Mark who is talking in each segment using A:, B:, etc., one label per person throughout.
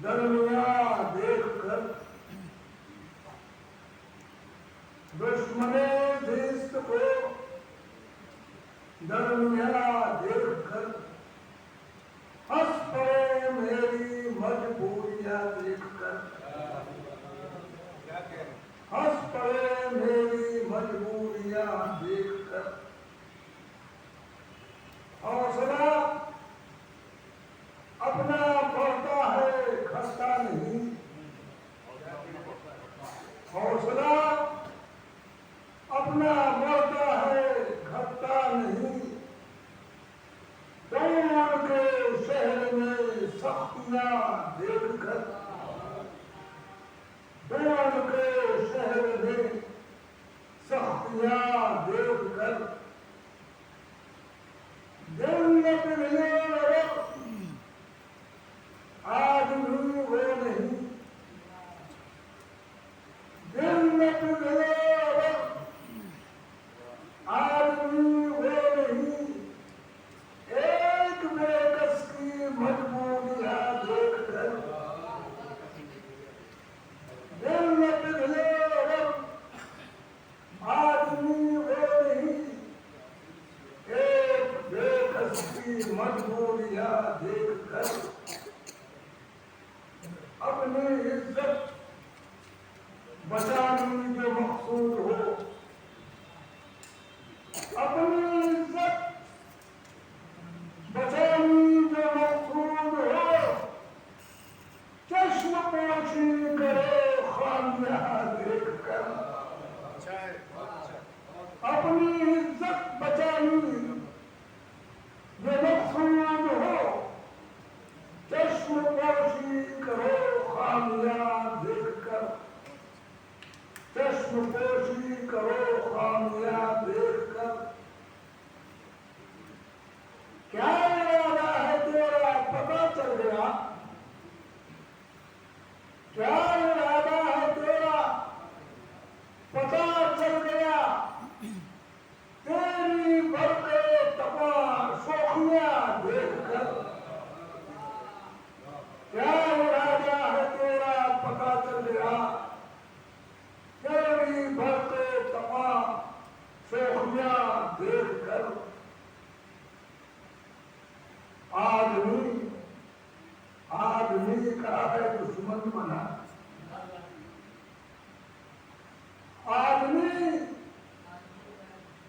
A: درمیان دیکھ کر دشمن زیست کو درمیان دیکھ کر ہنس پڑے میری مجبوریاں دیکھ کر ہنس پڑے میری مجبوریاں دیکھ کر حوصلہ اپنا بڑھتا ہے گھٹتا نہیں حوصلہ اپنا بڑھتا ہے گھٹتا نہیں دوڑ کے شہر میں سختیاں دیکھ کر دوڑ کے شہر میں سختیاں دیکھ کر دل میں پگھلے آج بھی وہ نہیں دل میں پگھلے آج بھی وہ نہیں ایک بے کس کی مجبوریاں دیکھ کر دل میں پگھلے آج بھی وہ نہیں ایک بے کس کی مجبوریاں دیکھ کر اپنی عزت بچانے جو مقصود ہو اپنی عزت بچانے جو مقصود ہو چشم پوشی کرے خامیاں دیکھ کر اپنی عزت بچانے جو مقصود ہو چشم پوشی کرو خامیاں دیکھ کر چشم پوشی کرو خامیاں دیکھ کر کیا ارادہ ہے تیرا پتہ چل گیا کیا ارادہ ہے تیرا پتہ چل گیا تیری برقے تپا شوخیاں دیکھ کر کیا ارادہ ہے تیرا پتہ چل گیا تیری برقے تپا شوخیاں دیکھ کر آدمی کا ہے دشمن بنا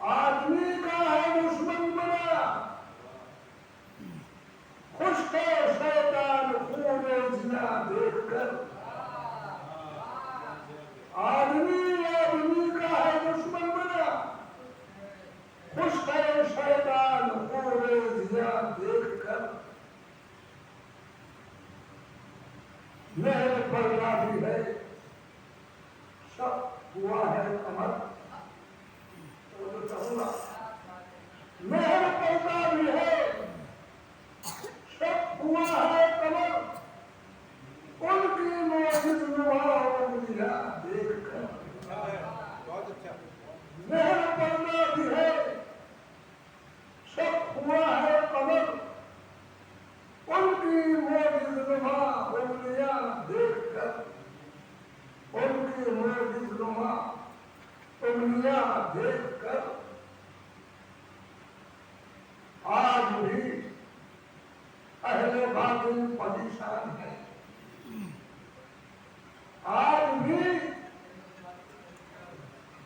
A: آدمی کا ہے دشمن بنا خوش ہے شیطان خون زنا دیکھ کر آدمی کا ہے دشمن بنا خوش ہے شیطان خون زنا دیکھ کر مہر پڑنا بھی ہے شک ہوا ہے کمر مہر پڑنا بھی ہے شک ہوا ہے کمر ان کی موجز نواں دیکھ کر مہر پڑنا بھی ہے شک ہوا ہے کمر ان کی موجز نواں دیکھ کر ان کی موجز نواں دیکھ کر آج بھی اہل باطل پریشان ہے آج بھی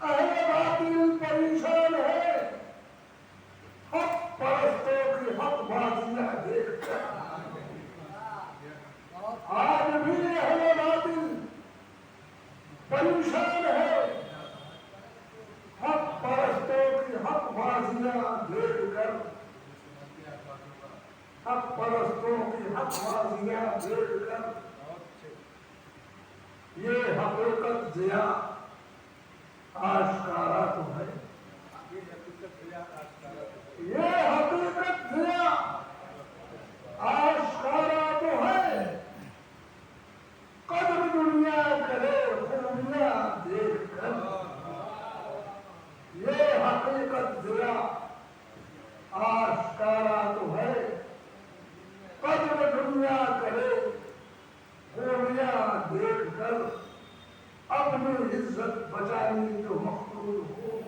A: اہل باطل پریشان ہے حق پرستوں کی حق بازیاں دیکھ کر آج بھی اہل باطل پریشان ہے حق پرستوں کی حق بازیاں دیکھ کر حق پرستوں کی حق بازیاں دیکھ کر یہ حقیقت ضیا آشکارا تو ہے یہ حقیقت ضیا آشکارا تو ہے قدر دنیا کرے خوبیاں دیکھ کر یہ حقیقت ضیا آشکارا تو ہے قدر دنیا کرے عزت بچانی جو مقصود ہو،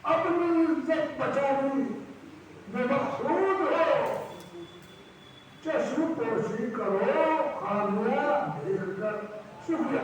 A: اپنی عزت بچانی جو مقصود ہو، چشم پوشی کرو خامیاں دیکھ کر شکریہ.